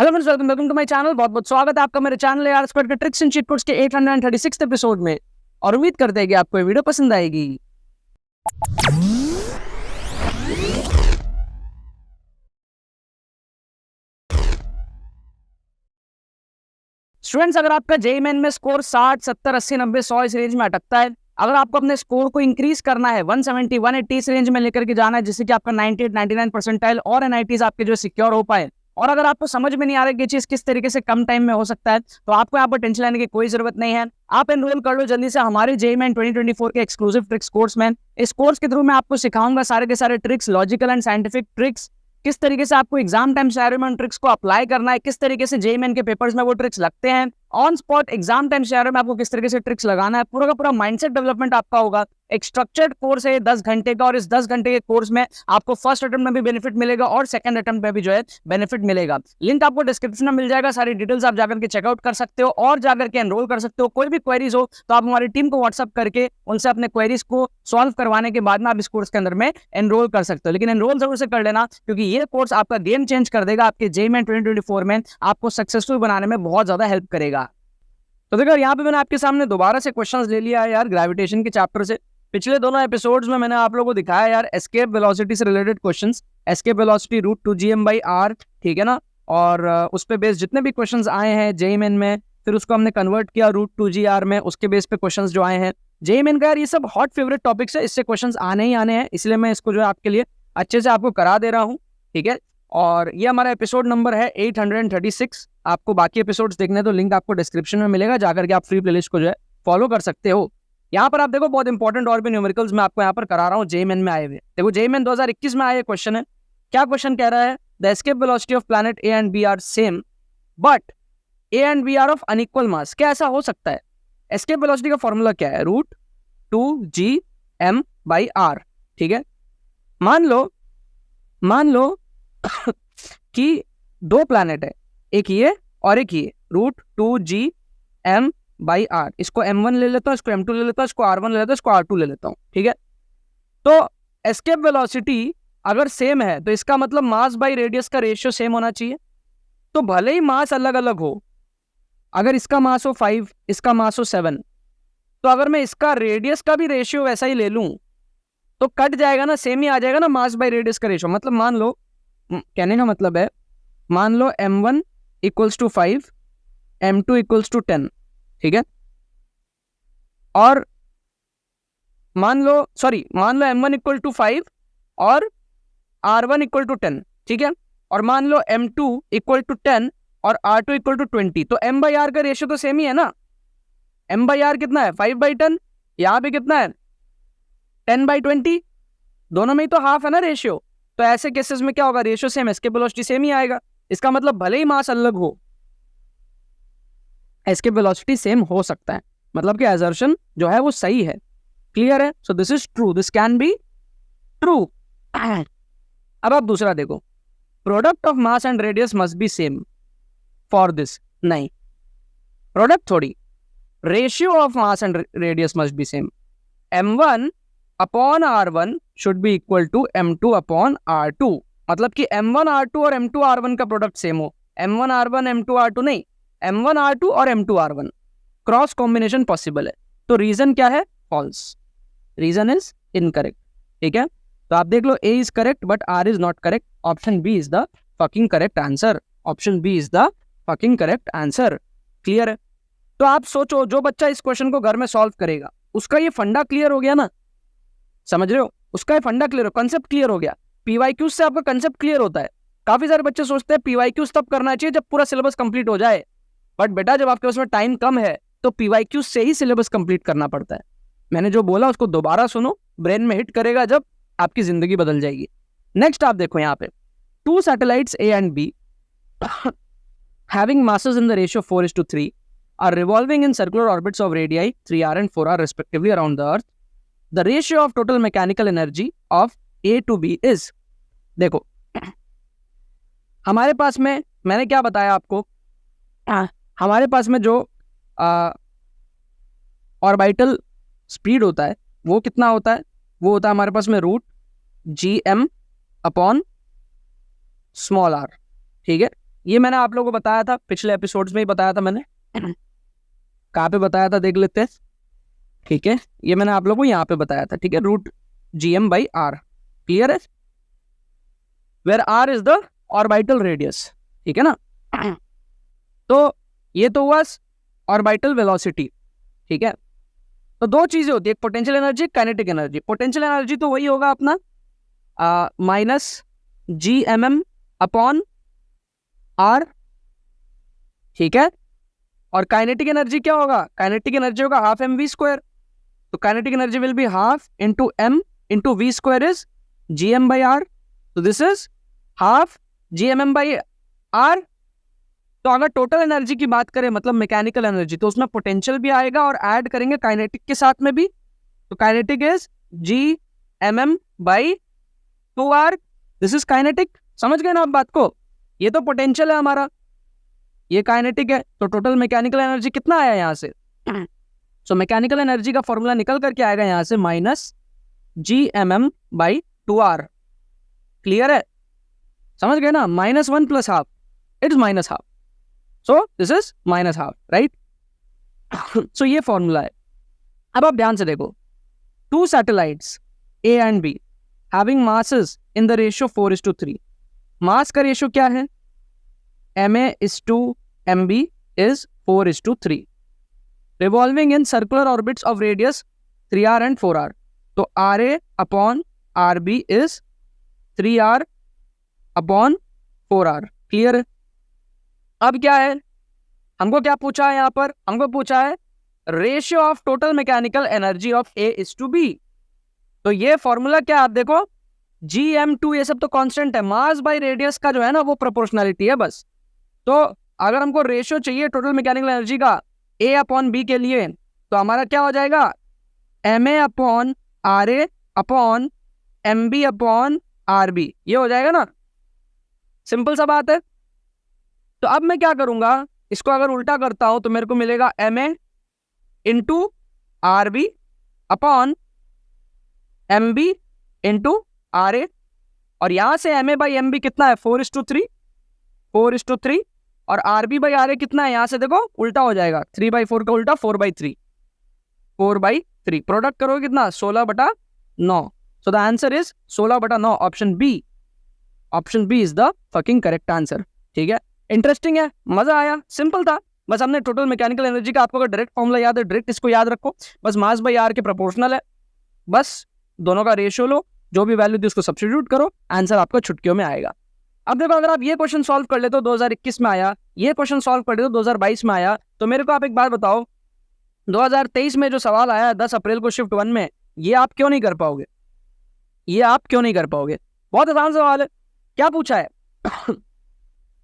Hello friends, welcome to my channel. बहुत बहुत स्वागत है आपका मेरे चैनल यार स्क्वाड के ट्रिक्स एंड चीट कोड्स के 836 एपिसोड में। और उम्मीद करते हैं कि आपको ये वीडियो पसंद आएगी। स्टूडेंट्स, अगर आपका जेईई मेन में स्कोर 60, 70, 80, 90, 100 इस रेंज में अटकता है, अगर आपको अपने स्कोर को इंक्रीज करना है 170, 180 इस रेंज में लेकर के जाना है, जिससे कि आपका 98, 99 परसेंटाइल और एनआईटीज आपके जो सिक्योर हो पाए, और अगर आपको समझ में नहीं आ रहा है कि चीज किस तरीके से कम टाइम में हो सकता है, तो आपको यहाँ पर टेंशन लेने की कोई जरूरत नहीं है। आप एनरोल कर लो जल्दी से हमारे जेईई मेन 2024 के एक्सक्लूसिव ट्रिक्स कोर्स में। इस कोर्स के थ्रू मैं आपको सिखाऊंगा सारे के सारे tricks, logical and scientific tricks, किस तरीके से आपको एग्जाम टाइम शेयर में ट्रिक्स को अप्लाई करना है, किस तरीके से जेईई मेन के पेपर्स में वो ट्रिक्स लगते हैं, on spot exam time share में आपको किस तरीके से ट्रिक्स लगाना है। पूरा का पूरा माइंडसेट डेवलपमेंट आपका होगा। एक स्ट्रक्चर्ड कोर्स है 10 घंटे का, और इस 10 घंटे के कोर्स में आपको फर्स्ट अटेम्प्ट में भी बेनिफिट मिलेगा और सेकंड अटेम्प्ट में भी जो है बेनिफिट मिलेगा। लिंक आपको डिस्क्रिप्शन में मिल जाएगा। सारी डिटेल्स आप जाकर के चेकआउट कर सकते हो और जाकर के एनरोल कर सकते हो। कोई भी क्वेरीज हो तो आप हमारी टीम को व्हाट्सअप करके उनसे अपने क्वेरीज को सॉल्व करवाने के बाद में आप इस कोर्स के अंदर में एनरोल कर सकते हो। लेकिन एनरोल जरूर से कर लेना, क्योंकि ये कोर्स आपका गेम चेंज कर देगा। आपके जेईई मेन 2024 में आपको सक्सेसफुल बनाने में बहुत ज्यादा हेल्प करेगा। तो देखो, यहाँ पे मैंने आपके सामने दोबारा से क्वेश्चंस ले लिया है यार ग्रेविटेशन के चैप्टर से। पिछले दोनों एपिसोड्स में मैंने आप लोगों को दिखाया यार एस्केप वेलोसिटी से related questions, escape velocity √2gm/r, ठीक है ना। और उस पे बेस जितने भी क्वेश्चंस आए हैं जेईई मेन में, फिर उसको हमने कन्वर्ट किया √2gr में, उसके बेस पे क्वेश्चंस जो आए हैं जेईई मेन का। यार ये सब हॉट फेवरेट टॉपिक्स है, इससे क्वेश्चंस आने ही आने हैं, इसलिए मैं इसको जो है आपके लिए अच्छे से आपको करा दे रहा हूँ, ठीक है। और ये हमारा एपिसोड नंबर है 836। आपको बाकी एपिसोड्स देखने तो लिंक आपको डिस्क्रिप्शन में मिलेगा, जाकर के आप फ्री प्लेलिस्ट को जो है फॉलो कर सकते हो। यहाँ पर आप देखो बहुत इंपॉर्टेंट और भी न्यूमेरिकल्स मैं आपको यहाँ पर करा रहा हूँ जेईई मेन में आए हुए। देखो जेईई मेन 2021 में आया क्वेश्चन है। क्या क्वेश्चन कह रहा है? The escape velocity of planet A and B are same but A and B are of unequal mass. क्या ऐसा हो सकता है? एस्केप वेलोसिटी का फॉर्मूला क्या है? √2gm/r, ठीक है। मान लो कि दो प्लैनेट है, एक ये और एक ये, √2gm/r। इसको m1 ले लेता हूँ, इसको m2 ले लेता हूँ, इसको r1 ले लेता हूँ, इसको r2 ले लेता हूँ, ठीक है। तो एस्केप वेलोसिटी अगर सेम है तो इसका मतलब मास बाई रेडियस का रेशियो सेम होना चाहिए। तो भले ही मास अलग अलग हो, अगर इसका मास हो 5, इसका मास हो 7, तो अगर मैं इसका रेडियस का भी रेशियो वैसा ही ले लूं तो कट जाएगा ना, सेम ही आ जाएगा ना मास बाई रेडियस का रेशियो। मतलब मान लो, कहने का मतलब है, मान लो m1 = 5, m2 = 10, ठीक है। और मान लो m1 = 5 और r1 = 10, ठीक है। और मान लो m2 = 10 और r2 = 20, तो m/r का रेशियो तो सेम ही है ना। m/r कितना है? 5/10। यहाँ पे कितना है? 10/20। दोनों में ही तो हाफ है ना रेशियो। तो ऐसे केसेस में क्या होगा? Ratio same, escape velocity same ही आएगा। इसका मतलब भले ही मास अलग हो, एस्केप वेलोसिटी सेम हो सकता है। मतलब कि असर्शन जो है वो सही है। क्लियर है? सो this is true, this can be true. अब आप दूसरा देखो, product of mass and radius must be same for this. नहीं, प्रोडक्ट थोड़ी, ratio of mass and radius must be same. m1/r1 should be equal to m2/r2। मतलब कि m1r2 और m2r1 का प्रोडक्ट सेम हो। m1r1 m2r2 नहीं, m1r2 और m2r1 cross combination possible है। तो रीजन क्या है? फॉल्स, रीजन इज इनकरेक्ट, ठीक है। तो आप देख लो, a is correct but r is not correct. Option B is the fucking correct answer. Option B is the fucking correct answer. Clear है? तो आप सोचो, जो बच्चा इस क्वेश्चन को घर में सॉल्व करेगा उसका ये फंडा क्लियर हो गया ना। समझ रहे हो? उसका फंडा क्लियर हो, कंसेप्ट क्लियर हो गया। पीवाईक्यू से आपका कंसेप्ट क्लियर होता है। काफी सारे बच्चे सोचते हैं पीवाईक्यू तब करना चाहिए जब पूरा सिलेबस कंप्लीट हो जाए, बट बेटा जब आपके पास में टाइम कम है तो पीवाईक्यू से ही सिलेबस कंप्लीट करना पड़ता है। मैंने जो बोला उसको दोबारा सुनो, ब्रेन में हिट करेगा जब, आपकी जिंदगी बदल जाएगी। नेक्स्ट आप देखो यहाँ पे, 2 satellites A and B having masses in the ratio 4:3 are revolving in circular orbits of radii 3r and 4r respectively around the earth. The ratio of total mechanical energy of A to B is। देखो, हमारे पास में, मैंने क्या बताया आपको, हमारे पास में जो ऑर्बिटल स्पीड होता है वो कितना होता है? वो होता है हमारे पास में √gm/r, ठीक है। ये मैंने आप लोगों को बताया था, पिछले एपिसोड्स में ही बताया था मैंने। कहाँ पे बताया था देख लेते हैं, ठीक है। ये मैंने आप लोगों को यहाँ पे बताया था, ठीक है, root GM by R, clear है, where R is the orbital radius, ठीक है ना। तो ये तो हुआ ऑर्बिटल वेलोसिटी, ठीक है। तो दो चीजें होती है, एक potential energy, kinetic energy. Potential energy तो वही होगा अपना -GMM अपॉन R, ठीक है। और काइनेटिक एनर्जी क्या होगा, काइनेटिक एनर्जी होगा हाफ mv²। तो kinetic energy will be half into m into v² is GM/R। तो दिस इज हाफ GMM/R। तो अगर टोटल एनर्जी की बात करें, मतलब मैकेनिकल एनर्जी, तो उसमें पोटेंशियल भी आएगा और ऐड करेंगे काइनेटिक के साथ में भी। तो kinetic is GMM/2R, this is kinetic. समझ गए ना आप बात को, ये तो पोटेंशियल है हमारा, ये काइनेटिक है। तो टोटल मैकेनिकल एनर्जी कितना आया यहाँ से, सो मैकेनिकल एनर्जी का फॉर्मूला निकल करके आएगा यहाँ से -GMM/2R, क्लियर है, समझ गए ना। -1 + half, it's -half, so this is -half, right. So ये फॉर्मूला है। अब आप ध्यान से देखो, 2 satellites A and B having masses in the ratio 4:3। Mass का रेशियो क्या है, Ma/MB is 4:3, revolving in circular orbits of radius 3R and 4R। तो RA upon RB is 3R upon 4R, clear है। अब क्या है, हमको क्या पूछा है यहाँ पर, हमको पूछा है ratio of total mechanical energy of A/B। तो ये फॉर्मूला क्या, आप देखो GM2, ये सब तो कांस्टेंट है, मास बाय रेडियस का जो है ना वो प्रोपोर्शनलिटी है बस। तो अगर हमको रेशियो चाहिए टोटल मैकेनिकल एनर्जी का A/B के लिए, तो हमारा क्या हो जाएगा, Ma/RA/MB/RB, ये हो जाएगा ना, सिंपल सा बात है। तो अब मैं क्या करूंगा, इसको अगर उल्टा करता हूं तो मेरे को मिलेगा Ma/RB/MB/RA, और यहां से Ma/MB कितना है, 4:3, और RB/RA कितना है, यहां से देखो उल्टा हो जाएगा, 3/4 का उल्टा 4/3, 4/3 प्रोडक्ट करोगे कितना, 16/9। So the answer is 16/9, option B. Option B is the fucking correct answer, ठीक है। इंटरेस्टिंग है, मजा आया, सिंपल था। बस हमने टोटल मैकेनिकल एनर्जी का, आपको अगर डायरेक्ट फॉर्मूला याद है, डायरेक्ट इसको याद रखो, बस मास बाय आर के प्रोपोर्शनल है, बस दोनों का रेशियो लो, जो भी वैल्यू थी उसको सब्स्टिट्यूट करो, आंसर आपका छुटकियों में आएगा। अब देखो, अगर आप ये क्वेश्चन सॉल्व कर लेते हो 2021 में आया, ये क्वेश्चन सॉल्व कर लेते हो 2022 में आया, तो मेरे को आप एक बात बताओ, 2023 में जो सवाल आया 10 अप्रैल को शिफ्ट 1 में, ये आप क्यों नहीं कर पाओगे, ये आप क्यों नहीं कर पाओगे। बहुत आसान सवाल है, क्या पूछा है,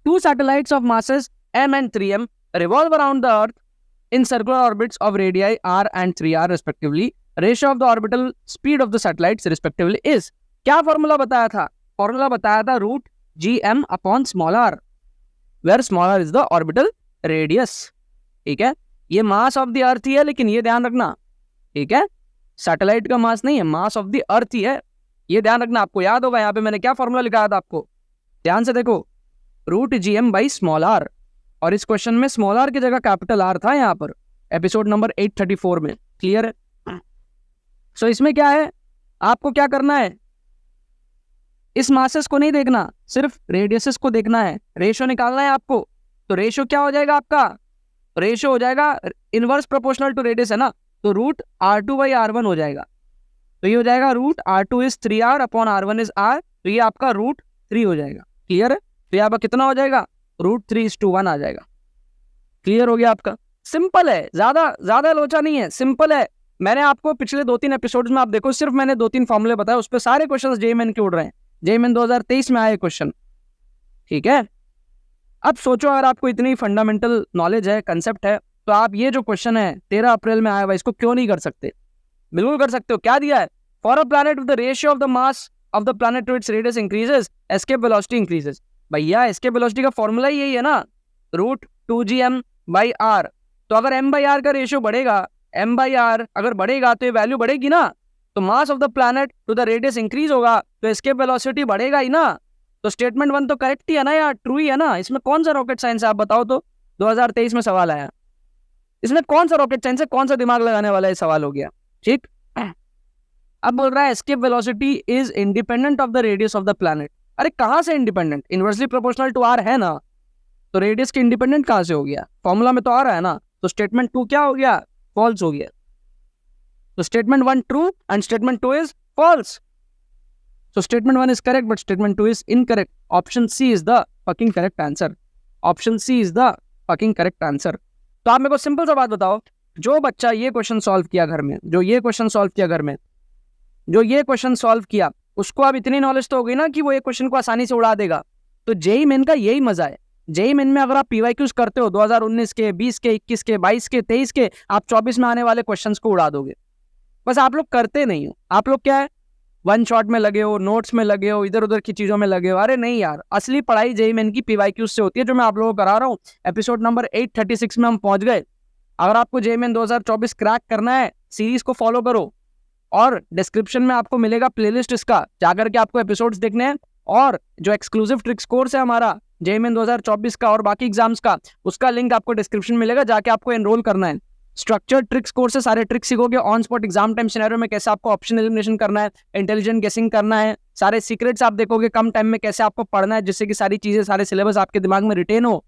2 satellites of masses m and 3m revolve around the earth in circular orbits of radii r and 3r respectively. Ratio of the orbital speed of the satellites respectively is, क्या फॉर्मूला बताया था, फॉर्मूला बताया था √GM/r, where smaller is the orbital radius, ठीक है। ये मास of the earth ही है, लेकिन ये ध्यान रखना, ठीक है, सैटेलाइट का मास नहीं है, मास ऑफ द अर्थ ही है, ये ध्यान रखना। आपको याद होगा यहाँ पे मैंने क्या फॉर्मूला लिखाया था, आपको ध्यान से देखो, √GM/r, और इस क्वेश्चन में स्मॉल r की जगह कैपिटल R था यहाँ पर, एपिसोड नंबर 834 में, क्लियर है। सो इसमें क्या है, आपको क्या करना है, इस मासेस को नहीं देखना, सिर्फ रेडियसेस को देखना है, रेशियो निकालना है आपको। तो रेशियो क्या हो जाएगा आपका, रेशियो हो जाएगा इनवर्स प्रोपोर्शनल टू रेडियस है ना, तो √R2/R1 हो जाएगा। तो ये हो जाएगा √R2 is 3R upon R1 is R, तो ये आपका √3 हो जाएगा, क्लियर है। तो यहाँ पर कितना हो जाएगा, √3:1 आ जाएगा, क्लियर हो गया आपका। सिंपल है, ज्यादा लोचा नहीं है, सिंपल है। मैंने आपको पिछले 2-3 एपिसोड्स में आप देखो, सिर्फ मैंने 2-3 फॉर्मूले बताए, उस पर सारे क्वेश्चन JMN के उड़ रहे हैं, JMN 2023 में आए क्वेश्चन, ठीक है। अब सोचो, अगर आपको इतनी फंडामेंटल नॉलेज है, कंसेप्ट है, तो आप ये जो क्वेश्चन है 13 अप्रैल में आया हुआ, इसको क्यों नहीं कर सकते, बिल्कुल कर सकते हो। क्या दिया है, for a planet with the ratio of the mass of the planet to its radius increases, escape velocity increases. भैया एस्केप वेलोसिटी का फॉर्मूला ही यही है ना, √2GM/r। तो अगर m/r का रेशियो बढ़ेगा, m/r अगर बढ़ेगा तो ये वैल्यू बढ़ेगी ना, तो mass of the planet to the radius increase होगा, तो एस्केप वेलोसिटी बढ़ेगा ही ना। तो स्टेटमेंट 1 तो करेक्ट ही है ना यार, ट्रू ही है ना। इसमें कौन सा रॉकेट साइंस है आप बताओ तो। 2023 में सवाल आया, इसमें कौन सा रॉकेट साइंस है, कौन सा दिमाग लगाने वाला ये सवाल हो गया। ठीक, अब बोल रहा है escape velocity is independent of the radius of the planet. अरे कहां से independent, inversely proportional to R है ना, तो रेडियस के इंडिपेंडेंट कहां से हो गया, फॉर्मूला में तो आ रहा है ना। तो स्टेटमेंट 2 क्या हो गया, फॉल्स हो गया। तो statement 1 true and statement 2 is false. So statement 1 is correct, but statement 2 is incorrect. Option C is the fucking correct answer. Option C is the fucking correct answer. तो आप मेरे को सिंपल सा बात बताओ, जो बच्चा ये क्वेश्चन सॉल्व किया घर में, जो ये क्वेश्चन सॉल्व किया घर में, जो ये क्वेश्चन सॉल्व किया, उसको अब इतनी नॉलेज तो हो गई ना कि वो ये क्वेश्चन को आसानी से उड़ा देगा। तो जेई मेन का यही मजा है। जेई मेन में अगर आप पीवाईक्यूज करते हो 2019 के, 20 के, 21 के, 22 के, 23 के, आप 24 में आने वाले क्वेश्चंस को उड़ा दोगे। बस आप लोग करते नहीं हो। आप लोग क्या है, वन शॉट में लगे हो, नोट्स में लगे हो, इधर उधर की चीजों में लगे हो। अरे नहीं यार, असली पढ़ाई जेई मेन की पीवाईक्यूज से होती है, जो मैं आप लोगों को करा रहा हूँ। एपिसोड नंबर 836 में हम पहुंच गए। अगर आपको जेई मेन 2024 क्रैक करना है, सीरीज को फॉलो करो और डिस्क्रिप्शन में आपको मिलेगा प्लेलिस्ट इसका, जाकर के आपको एपिसोड्स देखने हैं। और जो एक्सक्लूसिव ट्रिक्स कोर्स है हमारा जेई मेन 2024 का और बाकी एग्जाम्स का, उसका लिंक आपको डिस्क्रिप्शन में मिलेगा, जाके आपको एनरोल करना है। स्ट्रक्चर्ड ट्रिक्स कोर्स से सारे ट्रिक्स सीखोगे, on spot exam time scenario में कैसे आपको ऑप्शन एलिमिनेशन करना है, इंटेलिजेंट गेसिंग करना है, सारे सीक्रेट्स आप देखोगे, कम टाइम में कैसे आपको पढ़ना है जिससे कि सारी चीजें, सारे सिलेबस आपके दिमाग में रिटेन हो।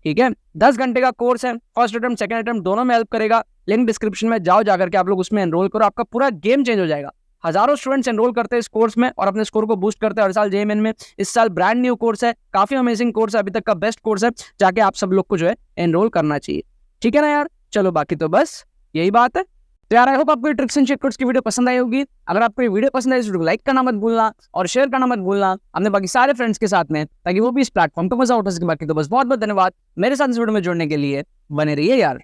ठीक है, 10 घंटे का कोर्स है, फर्स्ट अटेम्प्ट सेकंड अटेम्प्ट दोनों में हेल्प करेगा। लिंक डिस्क्रिप्शन में जाओ, जाकर के आप लोग उसमें एनरोल करो, आपका पूरा गेम चेंज हो जाएगा। हजारों स्टूडेंट्स एनरोल करते हैं इस कोर्स में और अपने स्कोर को बूस्ट करते हैं हर साल जेईई में। इस साल ब्रांड न्यू कोर्स है, काफी अमेजिंग कोर्स है, अभी तक का बेस्ट कोर्स है, जाके आप सब लोग को जो है एनरोल करना चाहिए। ठीक है ना यार, चलो बाकी तो बस यही बात है। तो यार आई होप आपको ट्रिक्स एंड शेक्रेट्स की वीडियो पसंद आई होगी। अगर आपको ये वीडियो पसंद आई, इस वीडियो को लाइक करना मत भूलना और शेयर करना मत भूलना अपने बाकी सारे फ्रेंड्स के साथ में, ताकि वो भी इस प्लेटफॉर्म को मजा उठा सके। बाकी तो बस बहुत बहुत धन्यवाद मेरे साथ इस वीडियो में जुड़ने के लिए। बने रहिए यार।